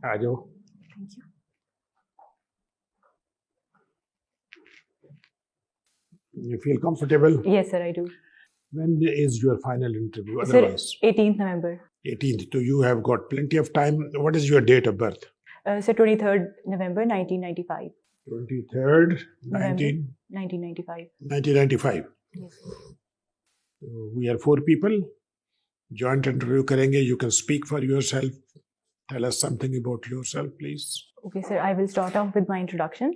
आ जाओ. Thank you. You feel comfortable? Yes, sir, I do. When is your final interview? Sir, Otherwise, 18th November. 18th. So you have got plenty of time. What is your date of birth? Sir, 23rd November 1995. 23rd, November 1995. 1995. Yes, sir. So we are 4 people. Joint interview karenge. You can speak for yourself. Tell us something about yourself, please. Okay, sir, I will start off with my introduction.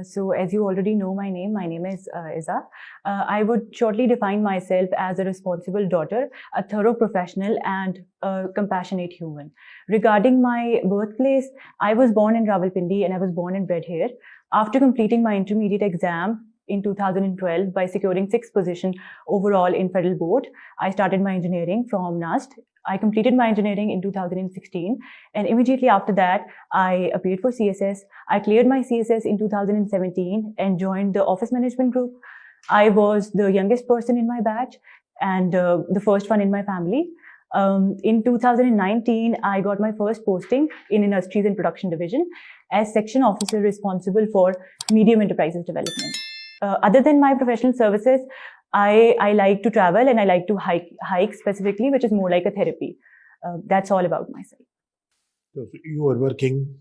So as you already know my name is Izza. I would shortly define myself as a responsible daughter, a thorough professional, and a compassionate human. Regarding my birthplace, I was born in Rawalpindi and I was born and bred here. After completing my intermediate exam in 2012 by securing 6th position overall in federal board, I started my engineering from NAST. I completed my engineering in 2016, and immediately after that, I appeared for CSS. I cleared my CSS in 2017 and joined the office management group. I was the youngest person in my batch and the first one in my family. In 2019, I got my first posting in Industries and Production Division as section officer responsible for medium enterprises development. Other than my professional services, I like to travel and I like to hike specifically, which is more like a therapy. That's all about myself. So you are working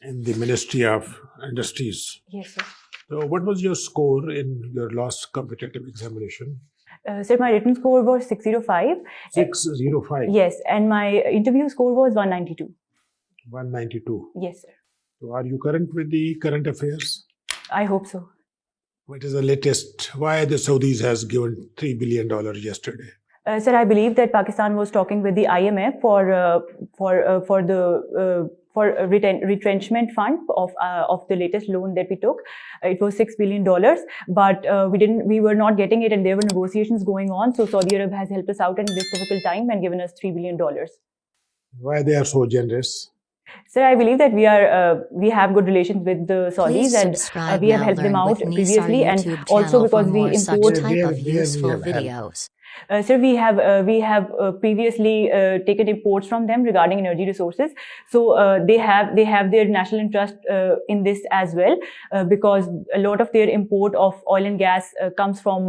in the Ministry of Industries. Yes, sir. So what was your score in your last competitive examination? Sir, my written score was 605. 605? Yes, and my interview score was 192. 192? Yes, sir. So are you current with the current affairs? I hope so. What is the latest? Why the Saudis has given $3 billion yesterday? Sir, I believe that Pakistan was talking with the IMF for retrenchment fund of the latest loan that we took. It was $6 billion, but we were not getting it, and there were negotiations going on. So Saudi Arab has helped us out in this difficult time and given us $3 billion. Why they are so generous? Sir, I believe that we have good relations with the Saudis, and we have helped them out previously, and also because we import type of useful videos. Sir, we have previously taken imports from them regarding energy resources. So they have their national interest in this as well, because a lot of their import of oil and gas comes from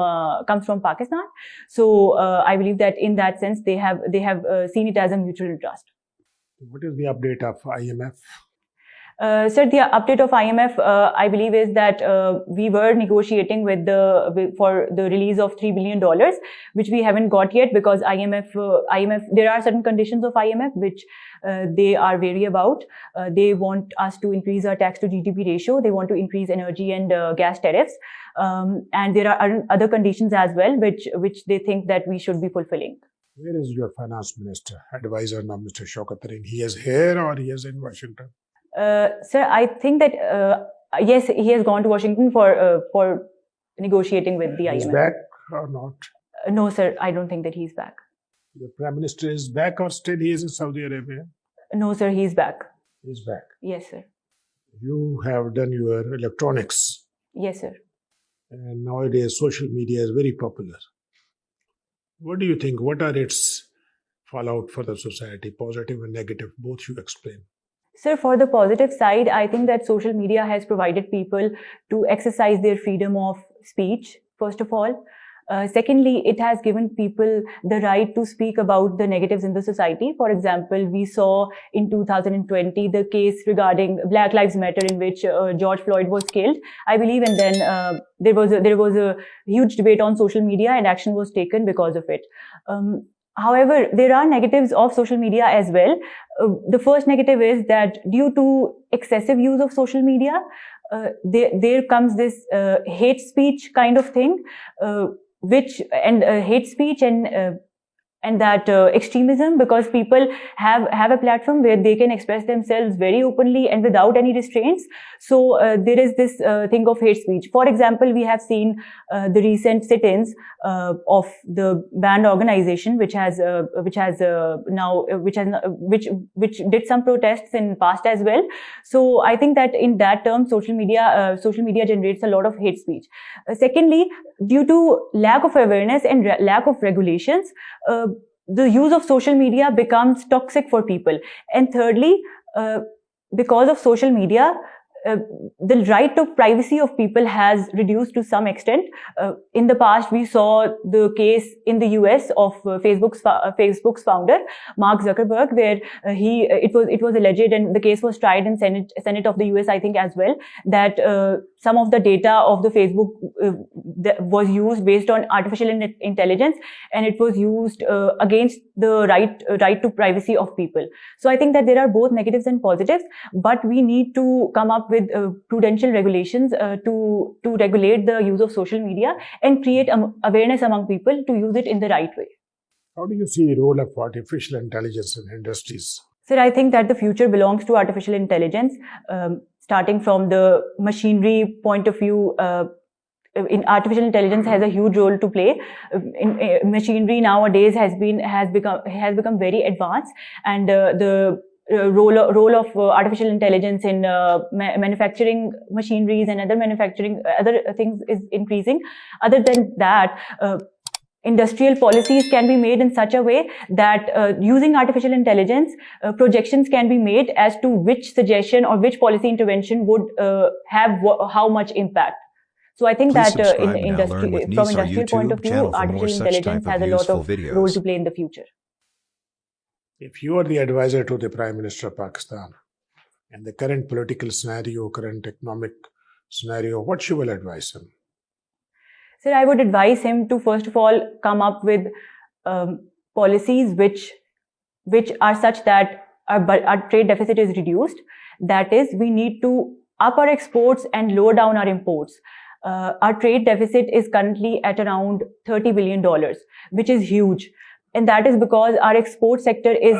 Pakistan. So I believe that in that sense they have seen it as a mutual interest. What is the update of IMF? Sir, the update of IMF, I believe, is that we were negotiating for the release of $3 billion, which we haven't got yet because IMF, there are certain conditions of IMF which they are wary about. They want us to increase our tax to GDP ratio. They want to increase energy and gas tariffs. And there are other conditions as well, which they think that we should be fulfilling. Where is your finance minister, advisor now, Mr. Shaukat Tareen? He is here or he is in Washington? Sir, I think that yes, he has gone to Washington for negotiating with the IMF. He's back or not? No, sir, I don't think that he's back. The Prime Minister is back or still he is in Saudi Arabia? No, sir, he's back. He's back. Yes, sir. You have done your electronics. Yes, sir. And nowadays social media is very popular. What do you think? What are its fallout for the society, positive and negative? Both you explain. Sir, for the positive side, I think that social media has provided people to exercise their freedom of speech, first of all. Secondly, it has given people the right to speak about the negatives in the society. For example, we saw in 2020 the case regarding Black Lives Matter in which George Floyd was killed, I believe, and then there was a huge debate on social media and action was taken because of it. However, there are negatives of social media as well. The first negative is that due to excessive use of social media, there comes this hate speech kind of thing, hate speech and that extremism, because people have a platform where they can express themselves very openly and without any restraints. So there is this thing of hate speech. For example, we have seen the recent sit-ins of the banned organization, which did some protests in past as well. So I think that in that term, social media generates a lot of hate speech. Secondly, due to lack of awareness and lack of regulations, the use of social media becomes toxic for people. And thirdly, because of social media, the right to privacy of people has reduced to some extent. In the past, we saw the case in the US of Facebook's founder, Mark Zuckerberg, where it was alleged, and the case was tried in Senate of the US, I think, as well, that some of the data of the Facebook was used based on artificial intelligence, and it was used against the right to privacy of people. So I think that there are both negatives and positives, but we need to come up with prudential regulations to regulate the use of social media and create awareness among people to use it in the right way. How do you see the role of artificial intelligence in industries? Sir, I think that the future belongs to artificial intelligence, starting from the machinery point of view. Artificial intelligence has a huge role to play. Machinery nowadays has become very advanced, and the role of artificial intelligence in manufacturing machineries and other things is increasing. Other than that, industrial policies can be made in such a way that using artificial intelligence, projections can be made as to which suggestion or which policy intervention would have how much impact. So I think Please that from industrial point of view, artificial intelligence has a lot of role to play in the future. If you are the advisor to the Prime Minister of Pakistan and the current political scenario, current economic scenario, what you will advise him? Sir, I would advise him to first of all come up with policies which are such that our trade deficit is reduced. That is, we need to up our exports and lower down our imports. Our trade deficit is currently at around $30 billion, which is huge. And that is because our export sector is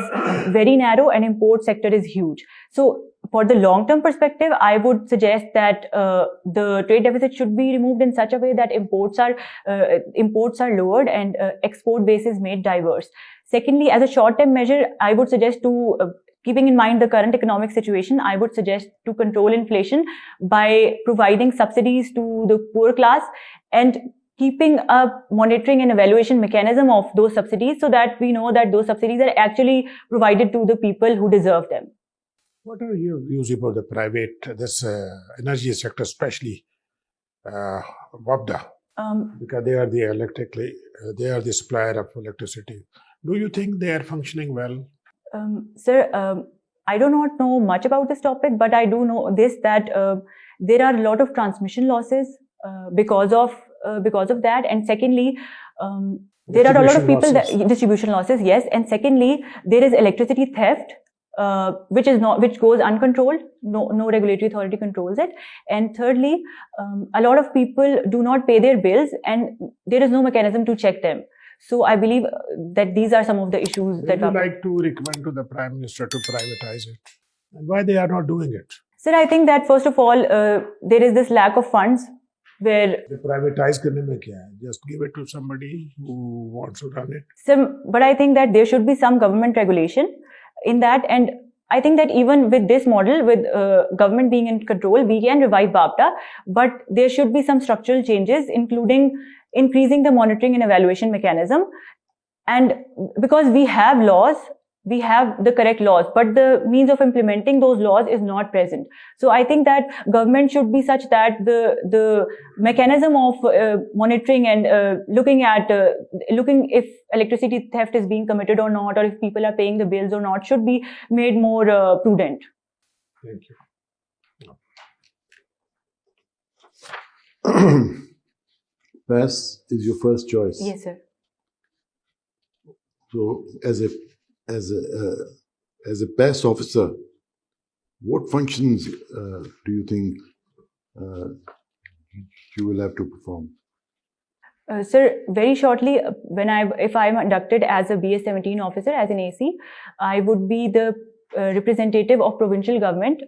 very narrow and import sector is huge. So for the long-term perspective, I would suggest that the trade deficit should be removed in such a way that imports are lowered and export base is made diverse. Secondly, as a short-term measure, I would suggest to keeping in mind the current economic situation, I would suggest to control inflation by providing subsidies to the poor class and keeping a monitoring and evaluation mechanism of those subsidies so that we know that those subsidies are actually provided to the people who deserve them. What are your views about the private, energy sector, especially WAPDA? Because they are the supplier of electricity. Do you think they are functioning well? Sir, I do not know much about this topic, but I do know this, that there are a lot of transmission losses because of that. And secondly, there are a lot of people distribution losses, yes. And secondly, there is electricity theft, which goes uncontrolled. No regulatory authority controls it. And thirdly, a lot of people do not pay their bills, and there is no mechanism to check them. So I believe that these are some of the issues that would you like to recommend to the Prime Minister to privatize it? And why they are not doing it? Sir, I think that first of all, there is this lack of funds where... The privatize karne mein kya hai? Just give it to somebody who wants to run it. Sir, but I think that there should be some government regulation in that, and I think that even with this model, with government being in control, we can revive WAPDA, but there should be some structural changes, including increasing the monitoring and evaluation mechanism. And because we have laws, we have the correct laws, but the means of implementing those laws is not present. So I think that government should be such that the mechanism of monitoring and looking if electricity theft is being committed or not, or if people are paying the bills or not, should be made more prudent. Thank you. PAS is your first choice. Yes, sir. So, as a PAS officer, what functions do you think you will have to perform? Sir, very shortly, if I'm inducted as a BS17 officer, as an AC, I would be the representative of provincial government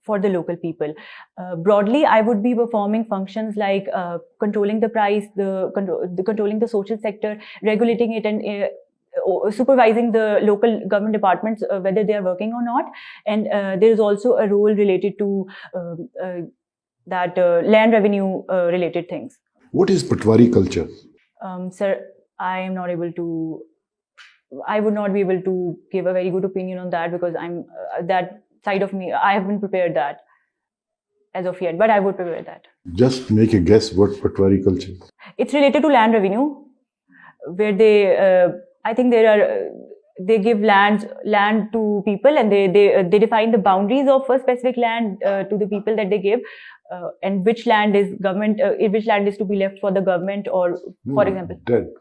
for the local people. Broadly, I would be performing functions like controlling the price, controlling the social sector, regulating it, and supervising the local government departments, whether they are working or not. And there is also a role related to that land revenue related things. What is Patwari culture? Sir, I am not able to I would not be able to give a very good opinion on that because I'm that side of me. I haven't prepared that as of yet, but I would prepare that. Just make a guess what Patwari culture. It's related to land revenue, where they, I think they give land to people, and they define the boundaries of a specific land to the people that they give, and which land is government, which land is to be left for the government, or for example.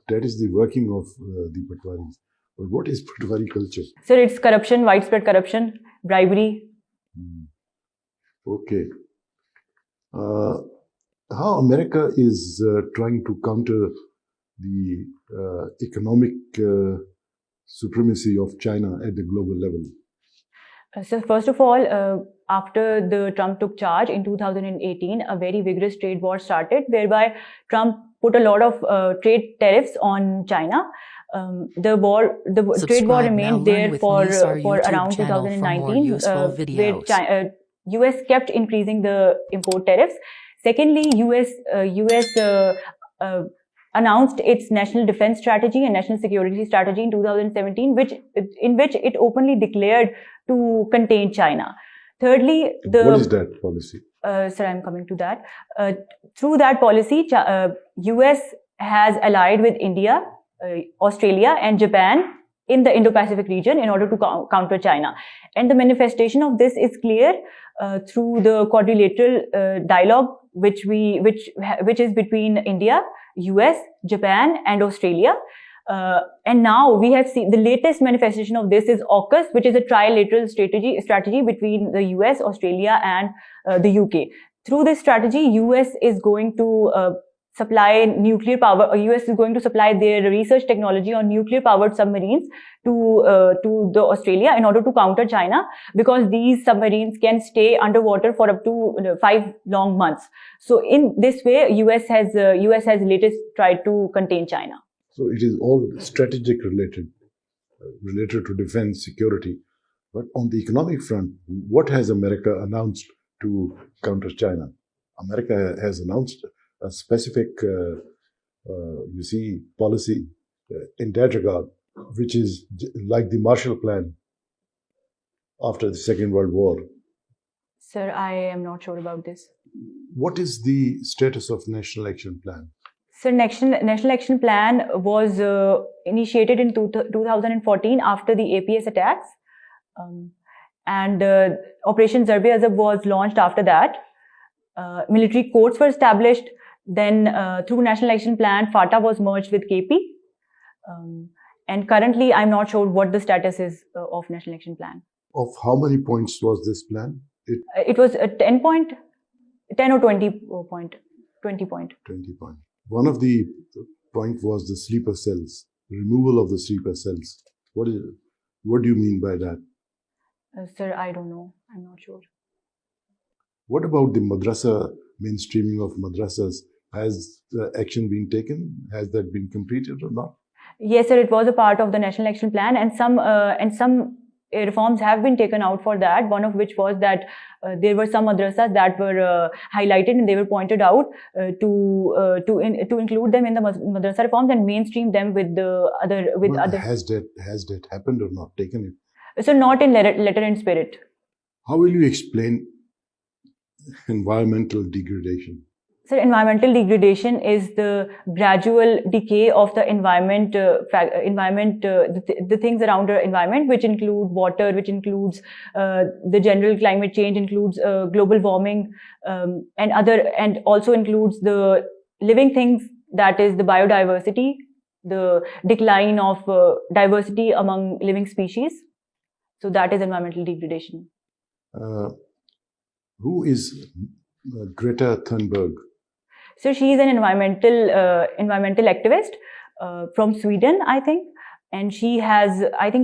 That is the working of the Patwaris. But what is Patwari culture? So it's corruption, widespread corruption, bribery. Okay. How America is trying to counter the economic supremacy of China at the global level? So first of all, after the Trump took charge in 2018, a very vigorous trade war started, whereby Trump put a lot of trade tariffs on China. The trade war remained there for around 2019, where US kept increasing the import tariffs. Secondly, US announced its national defense strategy and national security strategy in 2017, in which it openly declared to contain China. Thirdly, what is that policy? Sir, I'm coming to that. Through that policy, US has allied with India, Australia, and Japan in the Indo-Pacific region in order to counter China. And the manifestation of this is clear through the quadrilateral dialogue, which is between India, US, Japan, and Australia. And now we have seen the latest manifestation of this is AUKUS, which is a trilateral strategy between the US, Australia, and the UK. Through this strategy, US is going to supply nuclear power. US is going to supply their research technology on nuclear-powered submarines to the Australia in order to counter China, because these submarines can stay underwater for up to 5 long months. So in this way, US has latest tried to contain China. So it is all strategic related to defense, security. But on the economic front, what has America announced to counter China? America has announced a specific, policy in that regard, which is like the Marshall Plan after the Second World War. Sir, I am not sure about this. What is the status of National Action Plan? So, National Action Plan was initiated in 2014 after the APS attacks, and Operation Zarb-e-Azab was launched after that. Military courts were established. Then, through National Action Plan, FATA was merged with KP. And currently, I'm not sure what the status is of National Action Plan. Of how many points was this plan? It was a 10 or 20 point. 20 point. One of the point was the sleeper cells, removal of the sleeper cells. What do you mean by that? Sir, I don't know. I'm not sure. What about the madrasa, mainstreaming of madrasas? Has action been taken? Has that been completed or not? Yes, sir. It was a part of the National Action Plan, and some reforms have been taken out for that. One of which was that there were some madrasas that were highlighted and they were pointed out to include them in the madrasa reforms and mainstream them with other. Has that happened or not? Taken it? So not in letter and spirit. How will you explain environmental degradation? So environmental degradation is the gradual decay of the environment, the things around the environment, which include water, which includes the general climate change, includes global warming, and also includes the living things, that is the biodiversity, the decline of diversity among living species. So that is environmental degradation. Who is Greta Thunberg? So she is an environmental activist from Sweden, I think, and she has addressed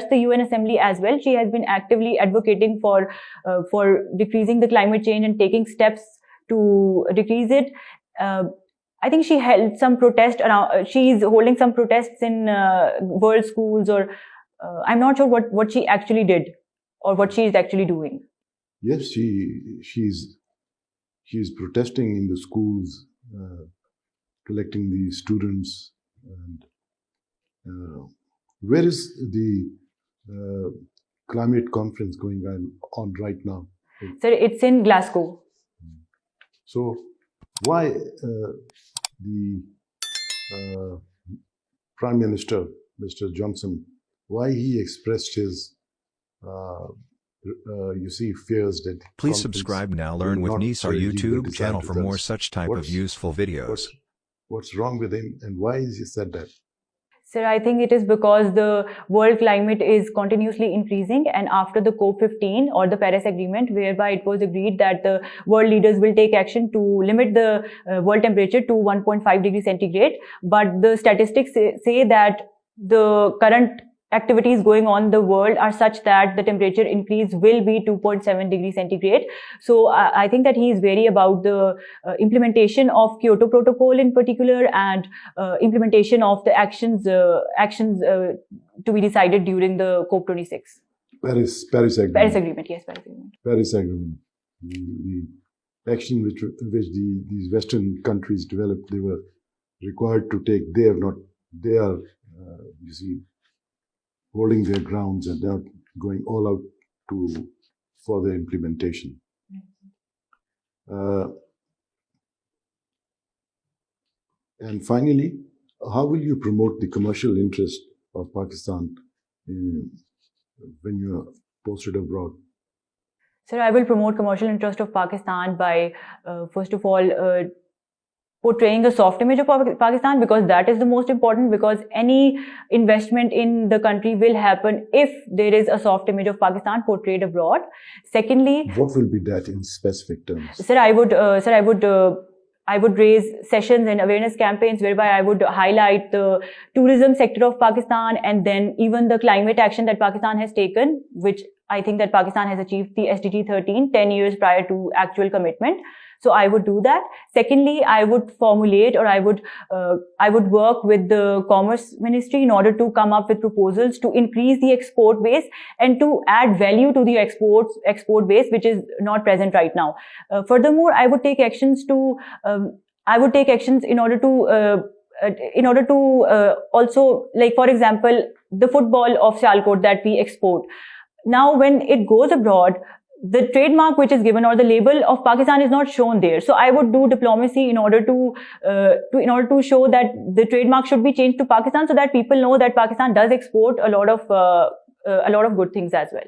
the UN Assembly as well. She has been actively advocating for decreasing the climate change and taking steps to decrease it. I think she held some protest around. She is holding some protests in world schools, or I'm not sure what she actually did or what she is actually doing. Yes, she's protesting in the schools, collecting the students, And where is the climate conference going on right now? Sir, it's in Glasgow. So why the Prime Minister, Mr. Johnson, why he expressed his, fears that... Please subscribe now. Learn with Nisar YouTube channel for more such type of useful videos. What's wrong with him and why has he said that? Sir, I think it is because the world climate is continuously increasing, and after the COP15 or the Paris Agreement, whereby it was agreed that the world leaders will take action to limit the world temperature to 1.5 degrees centigrade. But the statistics say that the current activities going on in the world are such that the temperature increase will be 2.7 degrees centigrade. So I think that he is wary about the implementation of Kyoto Protocol in particular, and implementation of the actions to be decided during the COP26. Paris Agreement. Paris Agreement, yes, Paris Agreement. Paris Agreement. The action which these Western countries developed, they were required to take. They have not. They are, holding their grounds and they're going all out for the implementation. And finally, how will you promote the commercial interest of Pakistan when you are posted abroad? Sir, I will promote commercial interest of Pakistan by, first of all, portraying a soft image of Pakistan, because that is the most important, because any investment in the country will happen if there is a soft image of Pakistan portrayed abroad. Secondly, what will be that in specific terms? Sir, I would raise sessions and awareness campaigns whereby I would highlight the tourism sector of Pakistan, and then even the climate action that Pakistan has taken, which I think that Pakistan has achieved the SDG 13 10 years prior to actual commitment. So I would do that. Secondly, I would formulate, or I would work with the Commerce Ministry in order to come up with proposals to increase the export base and to add value to the export base, which is not present right now. Furthermore, I would take actions in order to also, like for example, the football of Sialkot that we export. Now, when it goes abroad, the trademark which is given or the label of Pakistan is not shown there. So I would do diplomacy in order to show that the trademark should be changed to Pakistan, so that people know that Pakistan does export a lot of good things as well.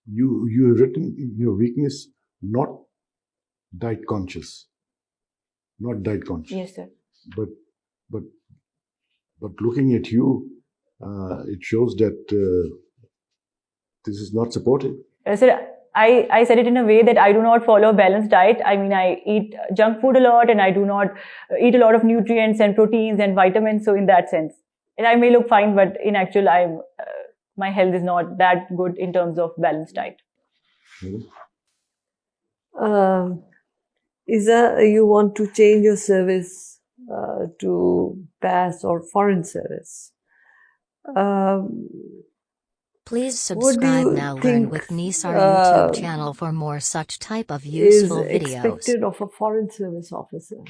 You have written your weakness, not diet conscious. Yes, sir. But looking at you, it shows that this is not supported. Sir, I said it in a way that I do not follow a balanced diet. I mean, I eat junk food a lot, and I do not eat a lot of nutrients and proteins and vitamins. So in that sense, and I may look fine, but in actual, my health is not that good in terms of balanced diet. Izza, you want to change your service to PAS or foreign service. Please subscribe now. Learn with Nisar YouTube channel for more such type of useful videos. Is expected of a foreign service officer?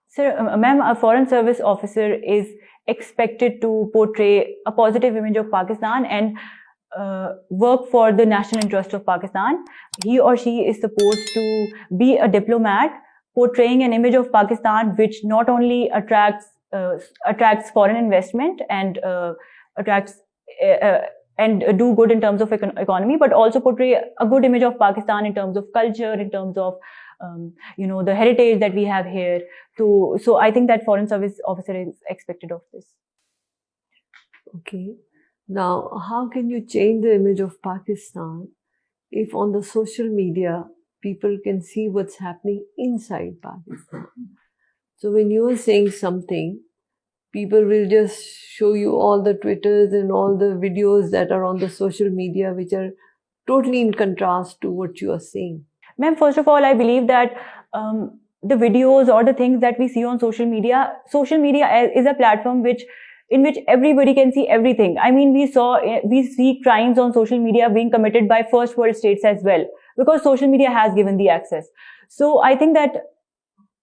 Sir, ma'am, a foreign service officer is expected to portray a positive image of Pakistan and work for the national interest of Pakistan. He or she is supposed to be a diplomat, portraying an image of Pakistan which not only attracts foreign investment and do good in terms of economy, but also portray a good image of Pakistan in terms of culture, in terms of the heritage that we have here. So I think that foreign service officer is expected of this. Okay. Now, how can you change the image of Pakistan if on the social media people can see what's happening inside Pakistan? So when you are saying something, people will just show you all the Twitters and all the videos that are on the social media, which are totally in contrast to what you are saying. Ma'am, first of all, I believe that the videos or the things that we see on social media is a platform in which everybody can see everything. I mean, we see crimes on social media being committed by first world states as well, because social media has given the access. So I think that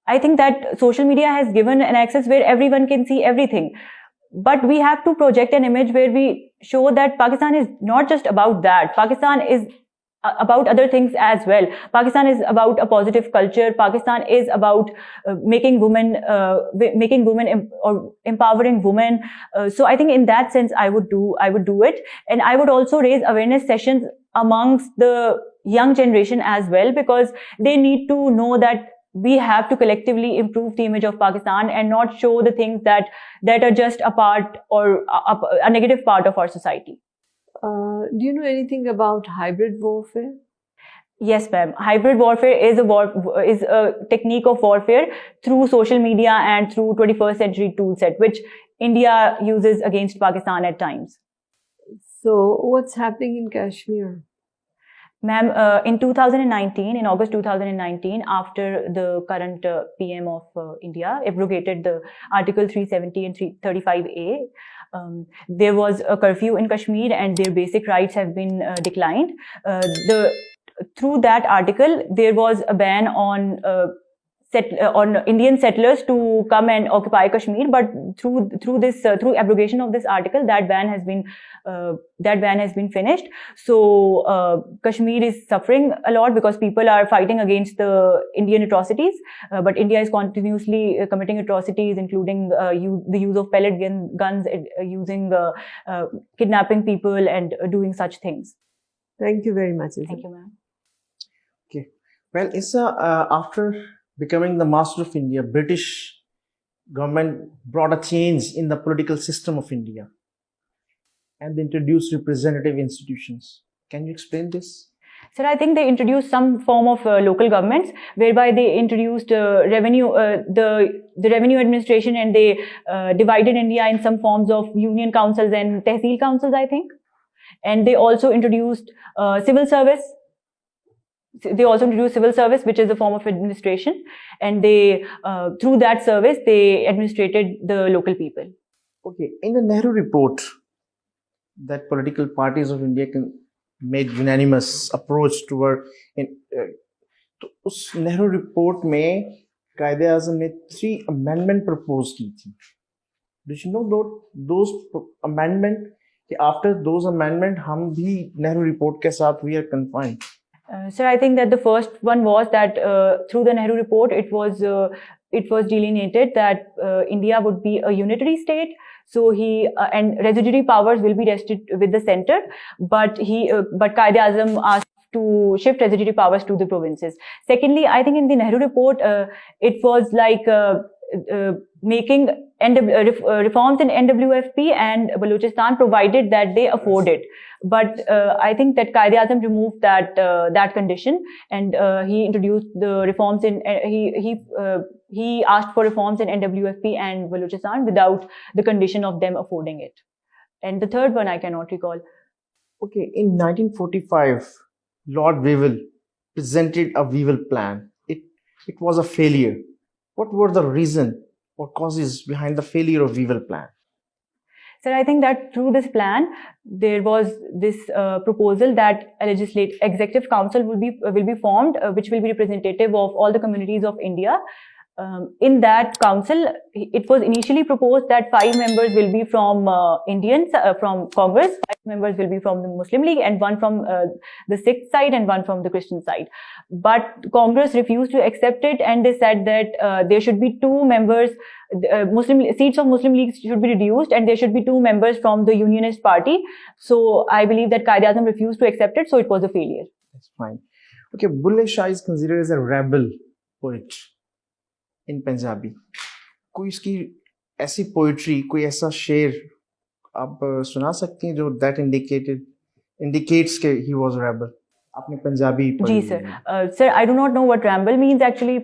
I think that social media has given an access where everyone can see everything. But we have to project an image where we show that Pakistan is not just about that. Pakistan is about other things as well. Pakistan is about a positive culture. Pakistan is about making women or empowering women. So I think in that sense, I would do it, and I would also raise awareness sessions amongst the young generation as well, because they need to know that we have to collectively improve the image of Pakistan and not show the things that are just a part or a negative part of our society. Do you know anything about hybrid warfare? Yes, ma'am. Hybrid warfare is a technique of warfare through social media and through 21st century toolset, which India uses against Pakistan at times. So what's happening in Kashmir? Ma'am, in 2019, in August 2019, after the current PM of India abrogated the Article 370 and 335A, there was a curfew in Kashmir and their basic rights have been declined. Through that article, there was a ban on Indian settlers to come and occupy Kashmir, but through abrogation of this article, that ban has been finished. So Kashmir is suffering a lot because people are fighting against the Indian atrocities, but India is continuously committing atrocities, including the use of pellet guns, using kidnapping people and doing such things. Thank you very much, Izza. Thank you, ma'am. Okay. Well, Izza, after becoming the master of India, British government brought a change in the political system of India and they introduced representative institutions. Can you explain this? Sir, I think they introduced some form of local governments, whereby they introduced the revenue administration, and they divided India in some forms of union councils and tehsil councils, I think. And they also introduced civil service. They also introduced civil service, which is a form of administration, and they through that service they administrated the local people. Okay, in the Nehru report, that political parties of India made unanimous approach toward तो उस Nehru report में कायदे आज़म ने 3 amendment propose की थी. Did you know those amendment? After those amendment, हम भी Nehru report के साथ we are confined. Sir, I think that the first one was that through the Nehru report, it was delineated that India would be a unitary state. So and residuary powers will be rested with the center, but Qaid-e-Azam asked to shift residuary powers to the provinces. Secondly, I think in the Nehru report, it was like making reforms in NWFP and Balochistan, provided that they afford it. But I think that Qaid-e-Azam removed that condition, and he introduced the reforms in he asked for reforms in NWFP and Balochistan without the condition of them affording it. And the third one I cannot recall. Okay, in 1945, Lord Wavell presented a Wavell plan. It was a failure. What were the reason or causes behind the failure of Wavell plan? Sir, I think that through this plan, there was this proposal that a executive council will be formed, which will be representative of all the communities of India. In that council, it was initially proposed that 5 members will be from from Congress, 5 members will be from the Muslim League, and 1 from the Sikh side and 1 from the Christian side. But Congress refused to accept it, and they said that there should be 2 members. Seats of Muslim League should be reduced, and there should be 2 members from the Unionist Party. So I believe that Qaid-e-Azam refused to accept it, so it was a failure. That's fine. Okay, Bulle Shah is considered as a rebel poet in Punjabi. कोई इसकी ऐसी poetry, कोई ऐसा शेर आप सुना सकती हैं जो that indicates that he was a rebel? आपने पंजाबी पढ़ी? जी sir. Sir, I do not know what rebel means actually.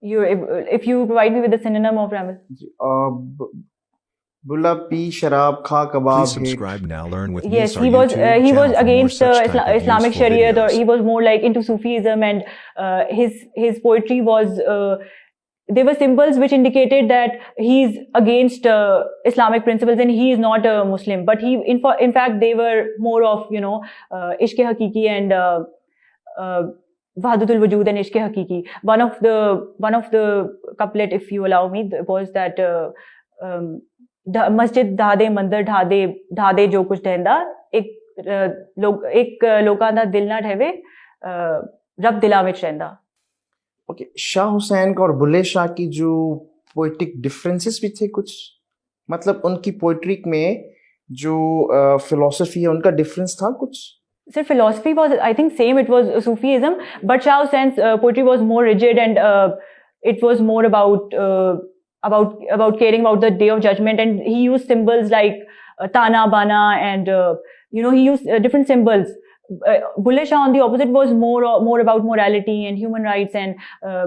If you provide me with the synonym of rebel. Bulla P Sharab Kha Kebab. Please subscribe now. Learn with Yes, Nisar he was YouTube against channel for more such type of Islamic useful Sharia, or videos. he was more like into Sufism, and his poetry was there were symbols which indicated that he's against Islamic principles and he is not a Muslim. But he in fact they were more of Ishq-e Hakiki and Wahdatul Wujud and Ishq Hakiki. One of the couplet, if you allow me, was that masjid dhade mandir dhade jo kuch dhenda ek lokan da dil na dheve rab dila vich rehenda. Okay Shah Hussain کا اور بلے شاہ کی جو poetic differences بھی تھے کچھ, مطلب ان کی poetry میں جو فلسفی ہے ان کا ڈفرینس تھا کچھ؟ Sir, philosophy was, I think, same. It was Sufism, but Shah Hussein's poetry was more rigid, and it was more about caring about the Day of Judgment. And he used symbols like Tana, Bana, and he used different symbols. Bulle Shah, on the opposite, was more about morality and human rights and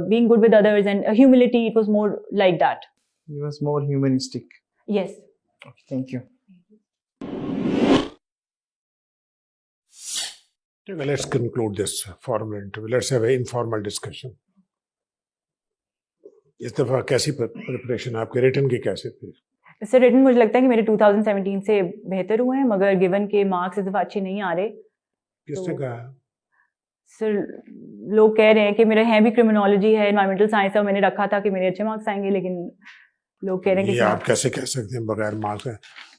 being good with others and humility. It was more like that. He was more humanistic. Yes. Okay, thank you. Let's conclude this formal interview. Let's have an informal discussion. اس دفعہ کیسی preparation آپ کے return کی کیسے تھی؟ سر return مجھے لگتا ہے کہ میرے 2017 سے بہتر ہوئے ہیں, مگر گیون کے مارکس اس دفعہ اچھے نہیں آ رہے. کس نے کہا؟ سر لوگ کہہ رہے ہیں کہ میرے ہیں بھی کرمنالوجی ہے, انوائرمنٹل سائنس ہے, اور میں نے رکھا تھا کہ میرے اچھے مارکس آئیں گے, لیکن لوگ کہہ رہے ہیں کہ آپ کیسے کہہ سکتے ہیں بغیر marks?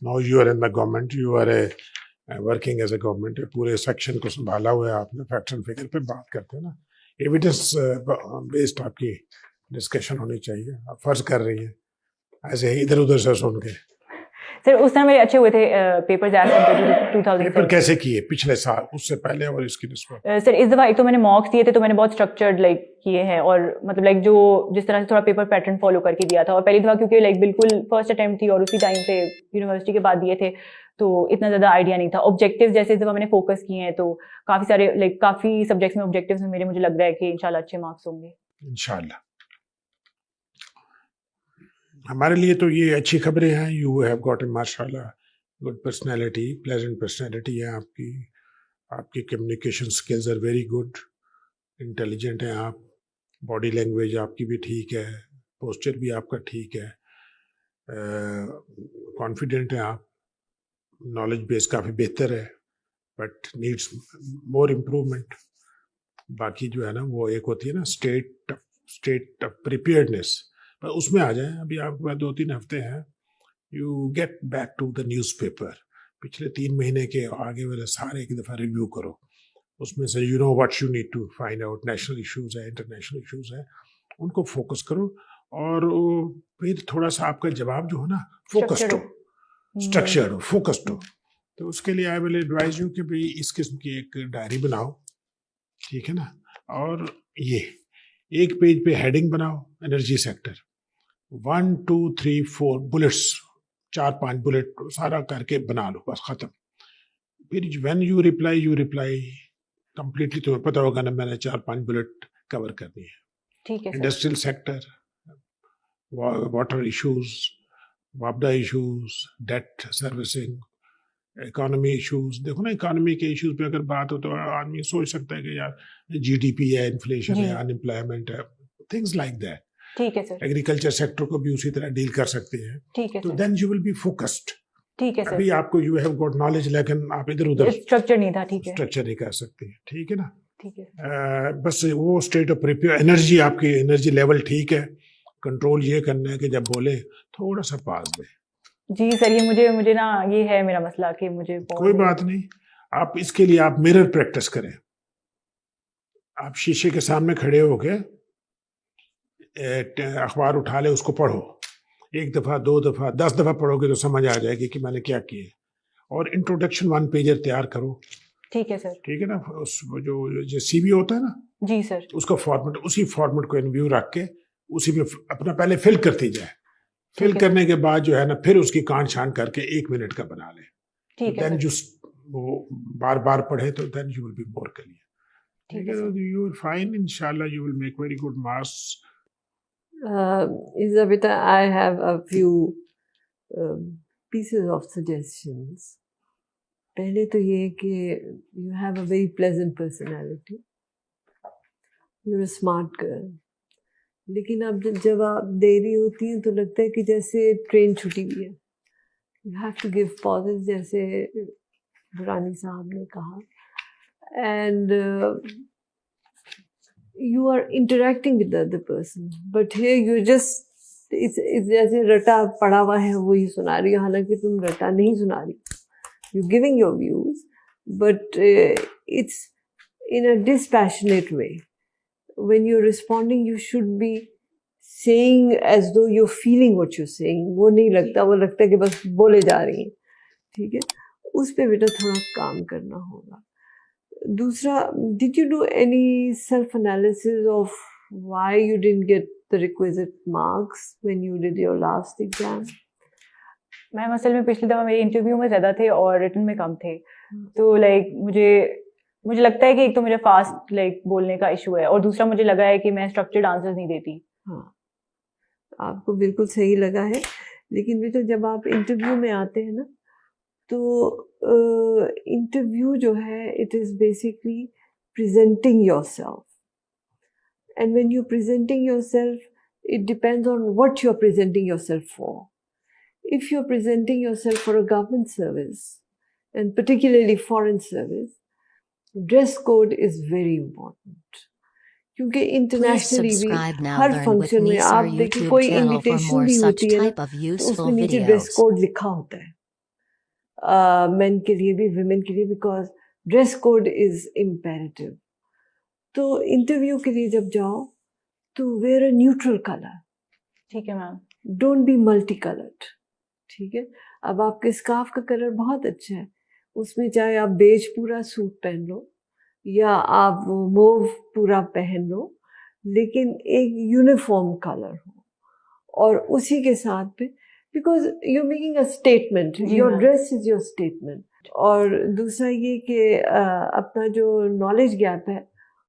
Now you are in the government, you are a working as a government, پورے سیکشن کو سنبھالا ہوا ہے آپ نے, فیکٹ اینڈ فگر پہ بات کرتے ہیں نا, ایویڈنس بیسڈ آپ کی ڈسکشن ہونی چاہیے. آپ فرض کر رہی ہیں ایسے ادھر ادھر سے سن کے. سر اس طرح میرے اچھے ہوئے تھے papers as compare to 2000. Paper کیسے کیے پچھلے سال, اس سے پہلے اور اس کی نسبت؟ سر اس دفعہ ایک تو میں نے مارکس دیے تھے تو میں نے بہت اسٹرکچرڈ لائک کیے ہیں, اور مطلب لائک جو جس طرح سے تھوڑا پیپر پیٹرن فالو کر کے دیا تھا, اور پہلی دفعہ کیونکہ لائک بالکل فرسٹ اٹیمپٹ تھی اور اسی ٹائم پہ یونیورسٹی کے بعد دیے تھے تو اتنا زیادہ آئیڈیا نہیں تھا. آبجیکٹیوز جیسے اس دفعہ میں نے فوکس کیے ہیں تو کافی سارے لائک کافی سبجیکٹس میں آبجیکٹیوز میں میرے مجھے لگ رہا ہے کہ انشاءاللہ اچھے مارکس ہوں گے انشاءاللہ. ہمارے لیے تو یہ اچھی خبریں ہیں. یو ہیو گاٹ اے ماشاء اللہ گڈ پرسنالٹی, پلیزنٹ پرسنالٹی ہے آپ کی. آپ کی communication skills are very good, intelligent ہیں آپ, باڈی لینگویج آپ کی بھی ٹھیک ہے, پوسچر بھی آپ کا ٹھیک ہے, کانفیڈنٹ ہیں آپ, نالج بیس کافی بہتر ہے, بٹ نیڈس مور امپرومنٹ. باقی جو ہے نا وہ ایک ہوتی ہے نا اسٹیٹ آف پریپیئرڈنیس, اس میں آ جائیں. ابھی آپ کے پاس 2-3 ہفتے ہیں, you get back to the newspaper. پچھلے 3 مہینے کے آگے والے سارے ایک دفعہ ریویو کرو. اس میں سے you know what you need to find out. National issues ہیں, انٹرنیشنل ایشوز ہیں, ان کو فوکس کرو, اور پھر تھوڑا سا آپ کا جواب جو ہو نا فوکسڈ ہو, اسٹرکچرڈ ہو, فوکسڈ ہو. تو اس کے لیے آئی ول ایڈوائز یو کہ بھائی اس قسم کی ایک ڈائری بناؤ, ٹھیک ہے نا, اور یہ ایک پیج پہ ہیڈنگ بناؤ انرجی سیکٹر, 1 2 3 4 بلٹس, 4-5 بلٹ سارا کر کے بنا لو, بس ختم. پھر وین یو ریپلائی کمپلیٹلی, تمہیں پتہ ہوگا نا میں نے 4-5 بلٹ کور کرنی ہے. ٹھیک ہے. انڈسٹریل سیکٹر, واٹر ایشوز, وابڈا issues, debt servicing, economy issues. دیکھو نا اکانومی کے ایشوز پہ اگر بات ہو تو آدمی سوچ سکتا ہے کہ یار جی ڈی پی ہے, انفلیشن ہے, ان امپلائمنٹ ہے, تھنگس لائک دیٹ. ٹھیک ہے سر. ایگریکلچر سیکٹر کو بھی اسی طرح ڈیل کر سکتے ہیں. ٹھیک ہے تو sir. Then you will be focused. ٹھیک ہے سر. ابھی آپ کو یو ہیو گاٹ نالج, لیکن آپ ادھر ادھر اسٹرکچر نہیں تھا. ٹھیک ہے. اسٹرکچر نہیں کر سکتے. ٹھیک ہے نا. ٹھیک ہے. بس وہ اسٹیٹ آف پریپیئر, انرجی, آپ کی انرجی لیول ٹھیک ہے. کنٹرول یہ کرنا ہے کہ جب بولے تھوڑا سا پاس دے. جی سر, یہ مجھے نا یہ ہے میرا مسئلہ کہ مجھے کوئی بات نہیں. آپ اس کے لیے آپ میرر پریکٹس کریں. آپ شیشے کے سامنے کھڑے ہو کے اخبار اٹھا لے, اس کو پڑھو. 1 دفعہ 2 دفعہ 10 دفعہ پڑھو گے تو سمجھ آ جائے گی کہ میں نے کیا کیا. اور انٹروڈکشن 1 پیجر تیار کرو. ٹھیک ہے سر. ٹھیک ہے نا. جو سی وی ہوتا ہے نا, جی سر, اس کا فارمیٹ, اسی فارمیٹ کو ان ویو رکھ کے اسی میں اپنا پہلے فل کرتی جائے. فل کرنے کے بعد جو ہے نا پھر اس کی کانٹ چھان کر کے 1 منٹ کا بنا لے. ٹھیک ہے. دین جو وہ بار بار پڑھے تو then you will be more clear. ٹھیک ہے. یو ول فائن انشاءاللہ you will make very good marks. Izza beta, I have a few pieces of suggestions. پہلے تو یہ کہ you have a very pleasant personality. You're a smart girl. لیکن اب جب آپ دے رہی ہوتی ہیں تو لگتا ہے کہ جیسے ٹرین چھٹی ہوئی ہے. You have to give pauses, جیسے برانی صاحب نے کہا. And you are interacting with the other person. But here you just, it's جیسے رٹا پڑا ہوا ہے وہی سنا رہی ہو, حالانکہ تم رٹا نہیں سنا رہی. You're giving your views, but it's in a dispassionate way. When you're responding, you should be saying as though you're feeling what you're saying. وہ نہیں لگتا, وہ لگتا ہے کہ بس بولے جا رہی ہیں. ٹھیک ہے, اس پہ بیٹا تھوڑا کام کرنا ہوگا. دوسرا, did you do any self-analysis of why you didn't get the requisite marks when you did your last exam? میم اصل میں پچھلی دفعہ میرے انٹرویو میں زیادہ تھے اور ریٹن میں کم تھے. تو لائک مجھے لگتا ہے کہ ایک تو مجھے فاسٹ لائک بولنے کا ایشو ہے, اور دوسرا مجھے لگا ہے کہ میں اسٹرکچرڈ آنسر نہیں دیتی. ہاں, آپ کو بالکل صحیح لگا ہے. لیکن بیٹا جب آپ انٹرویو میں آتے ہیں نا, تو انٹرویو جو ہے it is basically presenting yourself. And when you're presenting yourself, it depends on what you're presenting yourself for. If you're presenting yourself for a government service, and particularly foreign service, dress code is very important. کیونکہ internationally بھی ہر function میں آپ دیکھیں کوئی invitation بھی ہوتی ہے نا, تو اس میں نیچے ڈریس کوڈ لکھا ہوتا ہے, مین کے لیے بھی ویمن کے لیے, because dress code is imperative. تو انٹرویو کے لیے جب جاؤ تو ویئر اے نیوٹرل کلر. ٹھیک ہے ma'am. Don't be multi coloured. ٹھیک ہے, اب آپ کے اسکارف کا کلر بہت اچھا ہے, اس میں چاہے آپ بیج پورا سوٹ پہن لو یا آپ موو پورا پہن لو, لیکن ایک یونیفارم کلر ہو, اور اسی کے ساتھ پہ, because you are making a statement, your dress is your statement. اور دوسرا یہ کہ اپنا جو نالج گیپ ہے